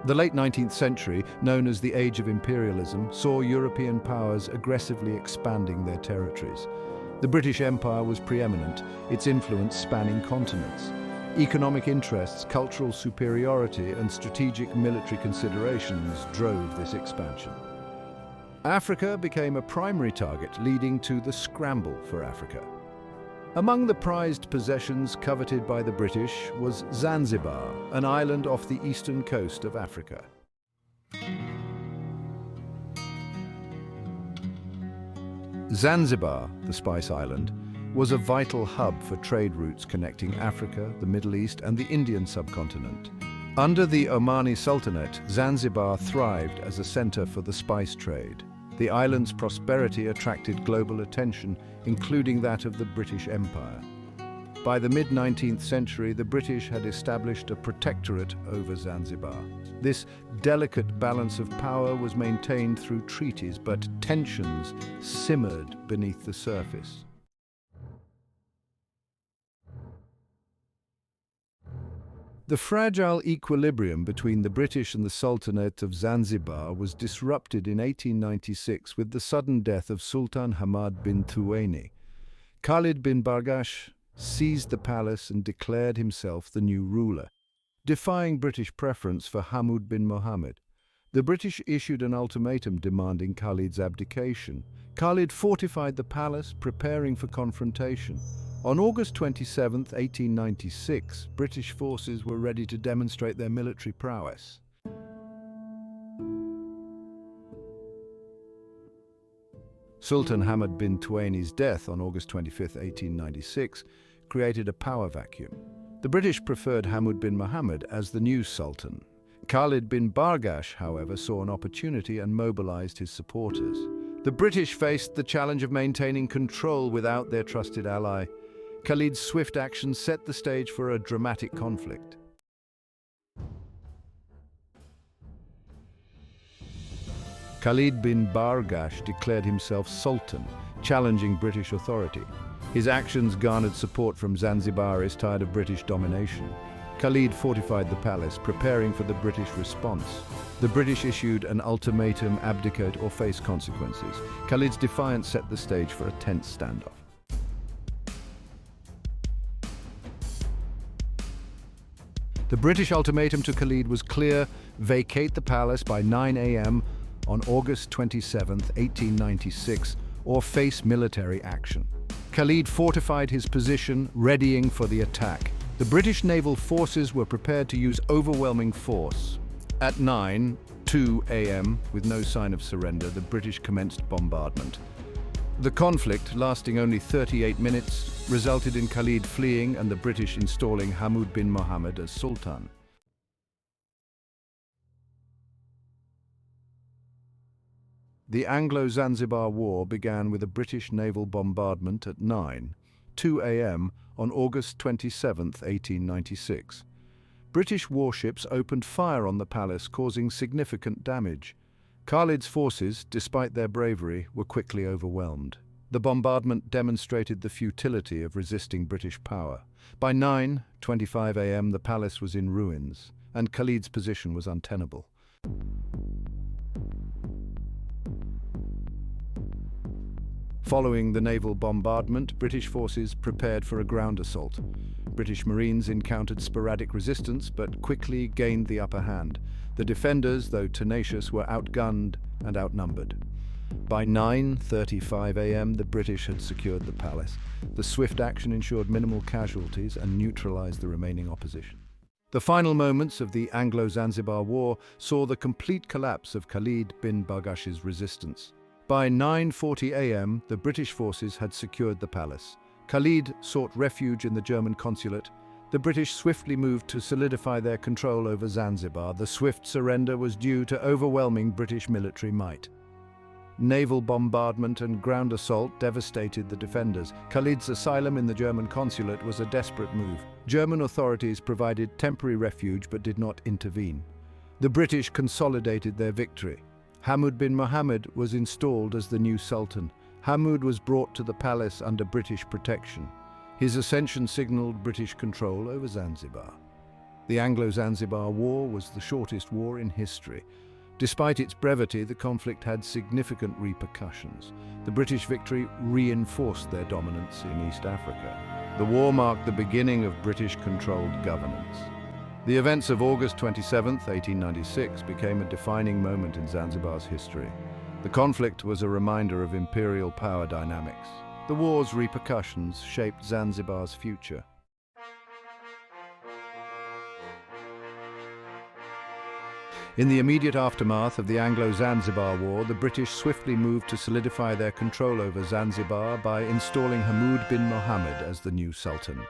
The late 19th century, known as the Age of Imperialism, saw European powers aggressively expanding their territories. The British Empire was preeminent, its influence spanning continents. Economic interests, cultural superiority, and strategic military considerations drove this expansion. Africa became a primary target, leading to the scramble for Africa. Among the prized possessions coveted by the British was Zanzibar, an island off the eastern coast of Africa. Zanzibar, the Spice Island, was a vital hub for trade routes connecting Africa, the Middle East, and the Indian subcontinent. Under the Omani Sultanate, Zanzibar thrived as a center for the spice trade. The island's prosperity attracted global attention, including that of the British Empire. By the mid-19th century, the British had established a protectorate over Zanzibar. This delicate balance of power was maintained through treaties, but tensions simmered beneath the surface. The fragile equilibrium between the British and the Sultanate of Zanzibar was disrupted in 1896 with the sudden death of Sultan Hamad bin Thuwaini. Khalid bin Barghash seized the palace and declared himself the new ruler, defying British preference for Hamad bin Mohammed. The British issued an ultimatum demanding Khalid's abdication. Khalid fortified the palace, preparing for confrontation. On August 27, 1896, British forces were ready to demonstrate their military prowess. Sultan Hamad bin Thuwaini's death on August 25, 1896, created a power vacuum. The British preferred Hamad bin Mohammed as the new Sultan. Khalid bin Barghash, however, saw an opportunity and mobilized his supporters. The British faced the challenge of maintaining control without their trusted ally. Khalid's swift action set the stage for a dramatic conflict. Khalid bin Barghash declared himself Sultan, challenging British authority. His actions garnered support from Zanzibaris tired of British domination. Khalid fortified the palace, preparing for the British response. The British issued an ultimatum: abdicate or face consequences. Khalid's defiance set the stage for a tense standoff. The British ultimatum to Khalid was clear: vacate the palace by 9 a.m. on August 27, 1896, or face military action. Khalid fortified his position, readying for the attack. The British naval forces were prepared to use overwhelming force. At 9:02 a.m., with no sign of surrender, the British commenced bombardment. The conflict, lasting only 38 minutes, resulted in Khalid fleeing and the British installing Hamad bin Mohammed as Sultan. The Anglo-Zanzibar War began with a British naval bombardment at 9:02 a.m. on August 27, 1896. British warships opened fire on the palace, causing significant damage. Khalid's forces, despite their bravery, were quickly overwhelmed. The bombardment demonstrated the futility of resisting British power. By 9:25 a.m., the palace was in ruins, and Khalid's position was untenable. Following the naval bombardment, British forces prepared for a ground assault. British Marines encountered sporadic resistance but quickly gained the upper hand. The defenders, though tenacious, were outgunned and outnumbered. By 9:35 a.m., the British had secured the palace. The swift action ensured minimal casualties and neutralized the remaining opposition. The final moments of the Anglo-Zanzibar War saw the complete collapse of Khalid bin Barghash's resistance. By 9:40 a.m., the British forces had secured the palace. Khalid sought refuge in the German consulate. The British swiftly moved to solidify their control over Zanzibar. The swift surrender was due to overwhelming British military might. Naval bombardment and ground assault devastated the defenders. Khalid's asylum in the German consulate was a desperate move. German authorities provided temporary refuge but did not intervene. The British consolidated their victory. Hamad bin Mohammed was installed as the new Sultan. Hamad was brought to the palace under British protection. His ascension signaled British control over Zanzibar. The Anglo-Zanzibar War was the shortest war in history. Despite its brevity, the conflict had significant repercussions. The British victory reinforced their dominance in East Africa. The war marked the beginning of British-controlled governance. The events of August 27, 1896, became a defining moment in Zanzibar's history. The conflict was a reminder of imperial power dynamics. The war's repercussions shaped Zanzibar's future. In the immediate aftermath of the Anglo-Zanzibar War, the British swiftly moved to solidify their control over Zanzibar by installing Hamoud bin Mohammed as the new Sultan.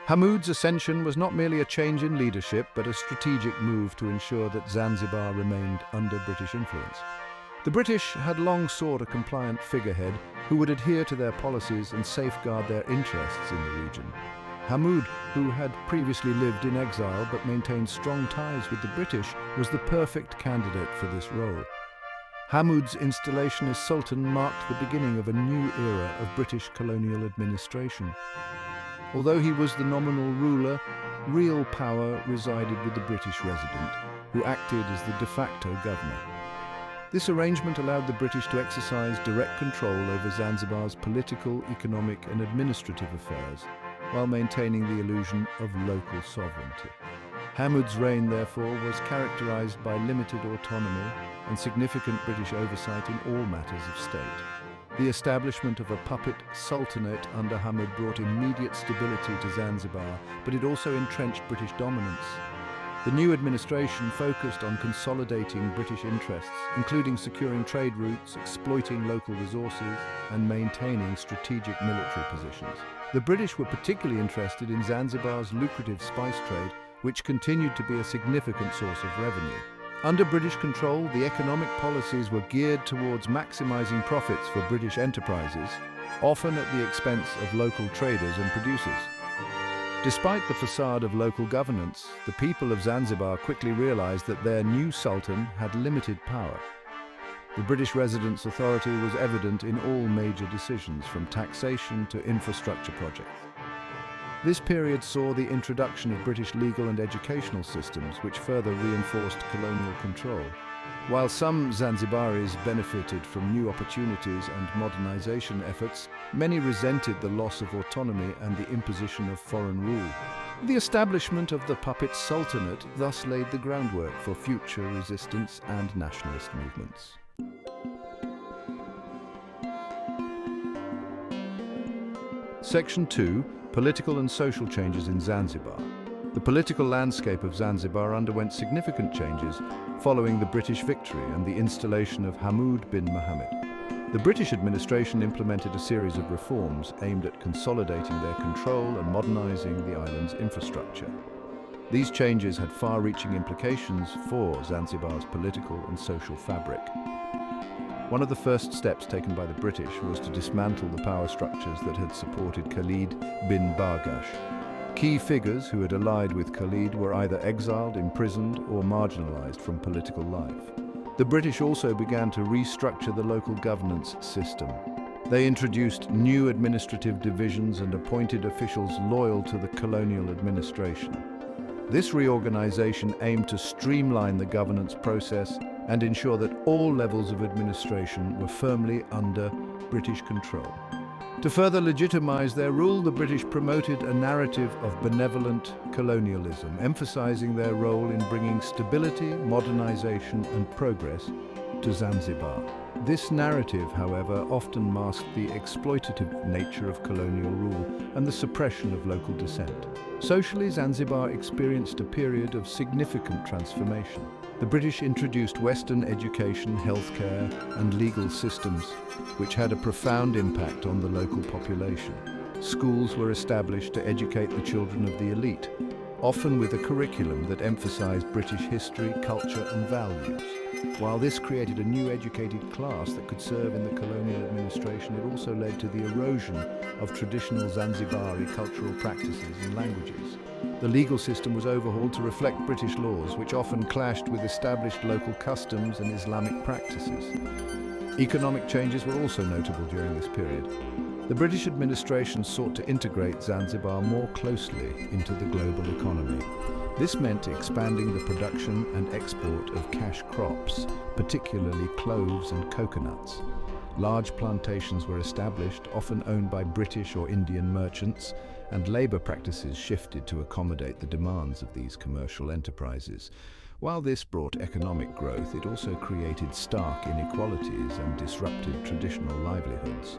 Hamoud's ascension was not merely a change in leadership, but a strategic move to ensure that Zanzibar remained under British influence. The British had long sought a compliant figurehead who would adhere to their policies and safeguard their interests in the region. Hamoud, who had previously lived in exile but maintained strong ties with the British, was the perfect candidate for this role. Hamoud's installation as Sultan marked the beginning of a new era of British colonial administration. Although he was the nominal ruler, real power resided with the British resident, who acted as the de facto governor. This arrangement allowed the British to exercise direct control over Zanzibar's political, economic and administrative affairs, while maintaining the illusion of local sovereignty. Hamoud's reign, therefore, was characterized by limited autonomy and significant British oversight in all matters of state. The establishment of a puppet sultanate under Hamoud brought immediate stability to Zanzibar, but it also entrenched British dominance. The new administration focused on consolidating British interests, including securing trade routes, exploiting local resources, and maintaining strategic military positions. The British were particularly interested in Zanzibar's lucrative spice trade, which continued to be a significant source of revenue. Under British control, the economic policies were geared towards maximizing profits for British enterprises, often at the expense of local traders and producers. Despite the facade of local governance, the people of Zanzibar quickly realized that their new sultan had limited power. The British residents' authority was evident in all major decisions, from taxation to infrastructure projects. This period saw the introduction of British legal and educational systems, which further reinforced colonial control. While some Zanzibaris benefited from new opportunities and modernization efforts, many resented the loss of autonomy and the imposition of foreign rule. The establishment of the puppet sultanate thus laid the groundwork for future resistance and nationalist movements. Section 2. Political and social changes in Zanzibar. The political landscape of Zanzibar underwent significant changes following the British victory and the installation of Hamoud bin Mohammed. The British administration implemented a series of reforms aimed at consolidating their control and modernizing the island's infrastructure. These changes had far-reaching implications for Zanzibar's political and social fabric. One of the first steps taken by the British was to dismantle the power structures that had supported Khalid bin Barghash. Key figures who had allied with Khalid were either exiled, imprisoned, or marginalized from political life. The British also began to restructure the local governance system. They introduced new administrative divisions and appointed officials loyal to the colonial administration. This reorganization aimed to streamline the governance process and ensure that all levels of administration were firmly under British control. To further legitimize their rule, the British promoted a narrative of benevolent colonialism, emphasizing their role in bringing stability, modernization, and progress to Zanzibar. This narrative, however, often masked the exploitative nature of colonial rule and the suppression of local dissent. Socially, Zanzibar experienced a period of significant transformation. The British introduced Western education, healthcare, and legal systems, which had a profound impact on the local population. Schools were established to educate the children of the elite, often with a curriculum that emphasized British history, culture, and values. While this created a new educated class that could serve in the colonial administration, it also led to the erosion of traditional Zanzibari cultural practices and languages. The legal system was overhauled to reflect British laws, which often clashed with established local customs and Islamic practices. Economic changes were also notable during this period. The British administration sought to integrate Zanzibar more closely into the global economy. This meant expanding the production and export of cash crops, particularly cloves and coconuts. Large plantations were established, often owned by British or Indian merchants, and labor practices shifted to accommodate the demands of these commercial enterprises. While this brought economic growth, it also created stark inequalities and disrupted traditional livelihoods.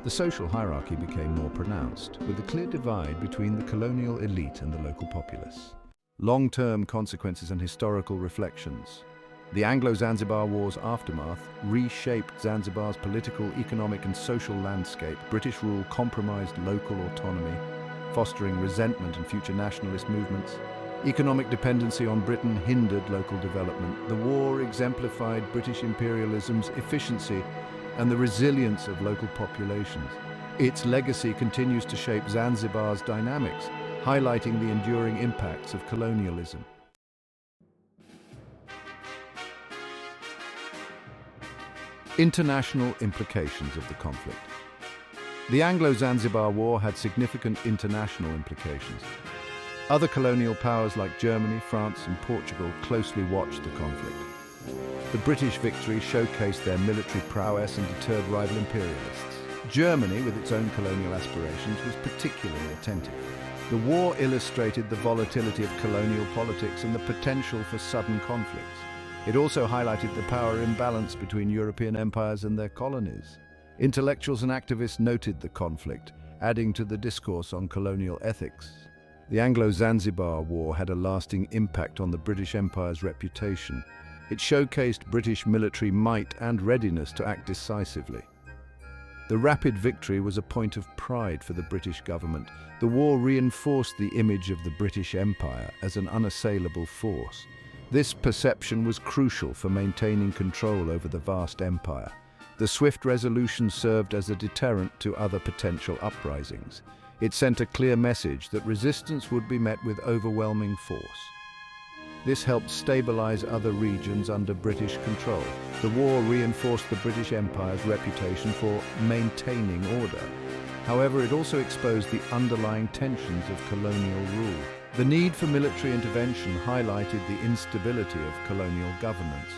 The social hierarchy became more pronounced, with a clear divide between the colonial elite and the local populace. Long-term consequences and historical reflections. The Anglo-Zanzibar War's aftermath reshaped Zanzibar's political, economic and social landscape. British rule compromised local autonomy, fostering resentment and future nationalist movements. Economic dependency on Britain hindered local development. The war exemplified British imperialism's efficiency and the resilience of local populations. Its legacy continues to shape Zanzibar's dynamics, highlighting the enduring impacts of colonialism. International implications of the conflict. The Anglo-Zanzibar War had significant international implications. Other colonial powers like Germany, France, and Portugal closely watched the conflict. The British victory showcased their military prowess and deterred rival imperialists. Germany, with its own colonial aspirations, was particularly attentive. The war illustrated the volatility of colonial politics and the potential for sudden conflicts. It also highlighted the power imbalance between European empires and their colonies. Intellectuals and activists noted the conflict, adding to the discourse on colonial ethics. The Anglo-Zanzibar War had a lasting impact on the British Empire's reputation. It showcased British military might and readiness to act decisively. The rapid victory was a point of pride for the British government. The war reinforced the image of the British Empire as an unassailable force. This perception was crucial for maintaining control over the vast empire. The swift resolution served as a deterrent to other potential uprisings. It sent a clear message that resistance would be met with overwhelming force. This helped stabilize other regions under British control. The war reinforced the British Empire's reputation for maintaining order. However, it also exposed the underlying tensions of colonial rule. The need for military intervention highlighted the instability of colonial governance.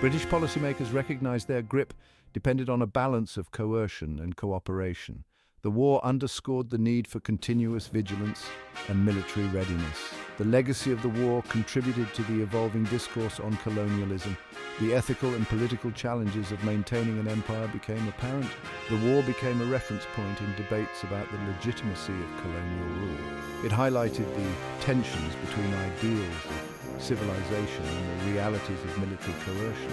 British policymakers recognized their grip depended on a balance of coercion and cooperation. The war underscored the need for continuous vigilance and military readiness. The legacy of the war contributed to the evolving discourse on colonialism. The ethical and political challenges of maintaining an empire became apparent. The war became a reference point in debates about the legitimacy of colonial rule. It highlighted the tensions between ideals of civilization and the realities of military coercion.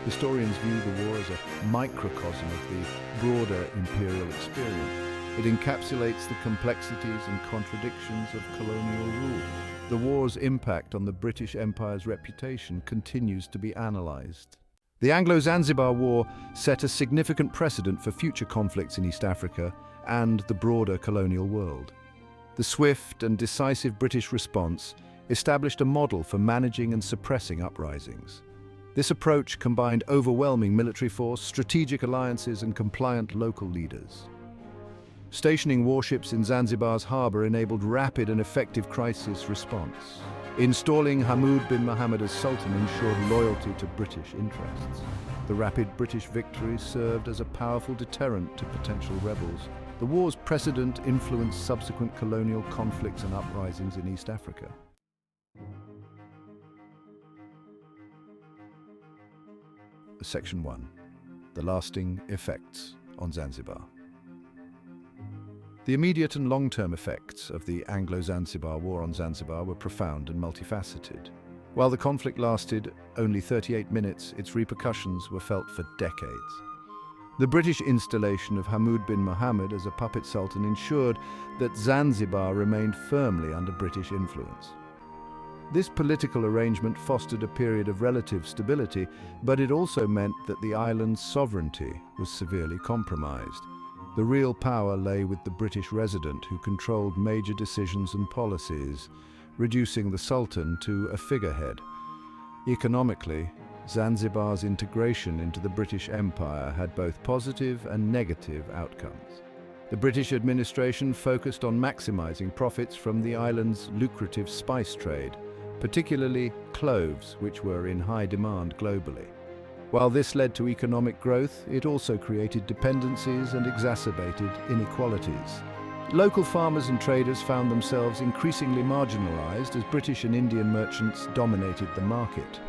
Historians view the war as a microcosm of the broader imperial experience. It encapsulates the complexities and contradictions of colonial rule. The war's impact on the British Empire's reputation continues to be analysed. The Anglo-Zanzibar War set a significant precedent for future conflicts in East Africa and the broader colonial world. The swift and decisive British response established a model for managing and suppressing uprisings. This approach combined overwhelming military force, strategic alliances, and compliant local leaders. Stationing warships in Zanzibar's harbour enabled rapid and effective crisis response. Installing Hamud bin Mohammed as Sultan ensured loyalty to British interests. The rapid British victory served as a powerful deterrent to potential rebels. The war's precedent influenced subsequent colonial conflicts and uprisings in East Africa. Section 1. The lasting effects on Zanzibar. The immediate and long-term effects of the Anglo-Zanzibar War on Zanzibar were profound and multifaceted. While the conflict lasted only 38 minutes, its repercussions were felt for decades. The British installation of Hamud bin Mohammed as a puppet sultan ensured that Zanzibar remained firmly under British influence. This political arrangement fostered a period of relative stability, but it also meant that the island's sovereignty was severely compromised. The real power lay with the British resident, who controlled major decisions and policies, reducing the Sultan to a figurehead. Economically, Zanzibar's integration into the British Empire had both positive and negative outcomes. The British administration focused on maximizing profits from the island's lucrative spice trade, particularly cloves, which were in high demand globally. While this led to economic growth, it also created dependencies and exacerbated inequalities. Local farmers and traders found themselves increasingly marginalized as British and Indian merchants dominated the market.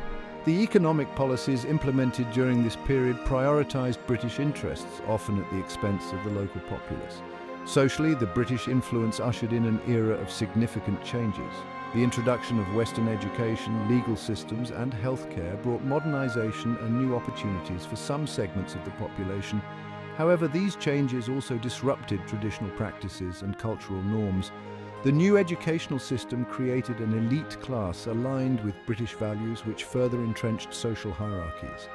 The economic policies implemented during this period prioritized British interests, often at the expense of the local populace. Socially, the British influence ushered in an era of significant changes. The introduction of Western education, legal systems, and healthcare brought modernization and new opportunities for some segments of the population. However, these changes also disrupted traditional practices and cultural norms. The new educational system created an elite class aligned with British values, which further entrenched social hierarchies.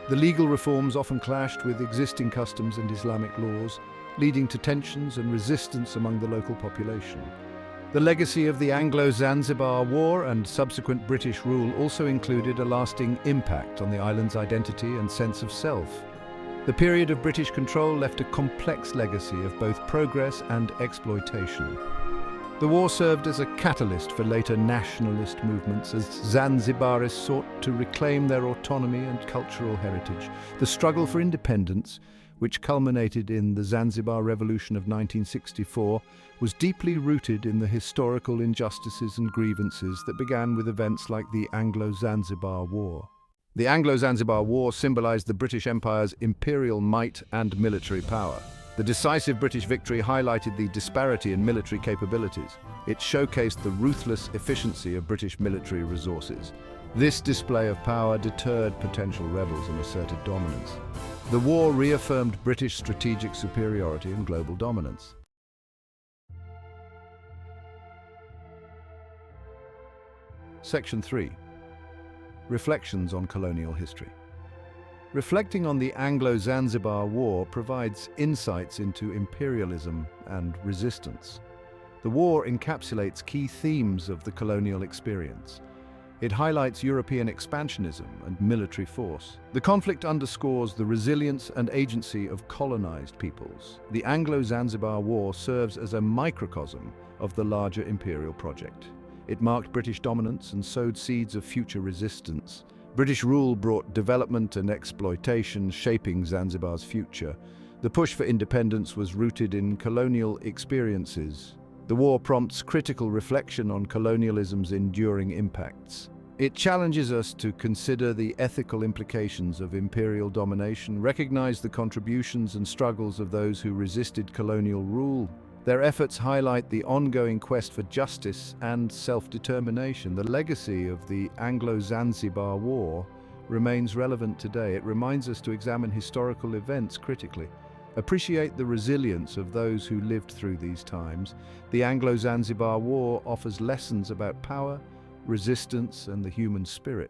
The legal reforms often clashed with existing customs and Islamic laws, leading to tensions and resistance among the local population. The legacy of the Anglo-Zanzibar War and subsequent British rule also included a lasting impact on the island's identity and sense of self. The period of British control left a complex legacy of both progress and exploitation. The war served as a catalyst for later nationalist movements as Zanzibaris sought to reclaim their autonomy and cultural heritage. The struggle for independence, which culminated in the Zanzibar Revolution of 1964, was deeply rooted in the historical injustices and grievances that began with events like the Anglo-Zanzibar War. The Anglo-Zanzibar War symbolized the British Empire's imperial might and military power. The decisive British victory highlighted the disparity in military capabilities. It showcased the ruthless efficiency of British military resources. This display of power deterred potential rebels and asserted dominance. The war reaffirmed British strategic superiority and global dominance. Section 3. Reflections on colonial history. Reflecting on the Anglo-Zanzibar War provides insights into imperialism and resistance. The war encapsulates key themes of the colonial experience. It highlights European expansionism and military force. The conflict underscores the resilience and agency of colonized peoples. The Anglo-Zanzibar War serves as a microcosm of the larger imperial project. It marked British dominance and sowed seeds of future resistance. British rule brought development and exploitation, shaping Zanzibar's future. The push for independence was rooted in colonial experiences. The war prompts critical reflection on colonialism's enduring impacts. It challenges us to consider the ethical implications of imperial domination, recognize the contributions and struggles of those who resisted colonial rule. Their efforts highlight the ongoing quest for justice and self-determination. The legacy of the Anglo-Zanzibar War remains relevant today. It reminds us to examine historical events critically, appreciate the resilience of those who lived through these times. The Anglo-Zanzibar War offers lessons about power, resistance, and the human spirit.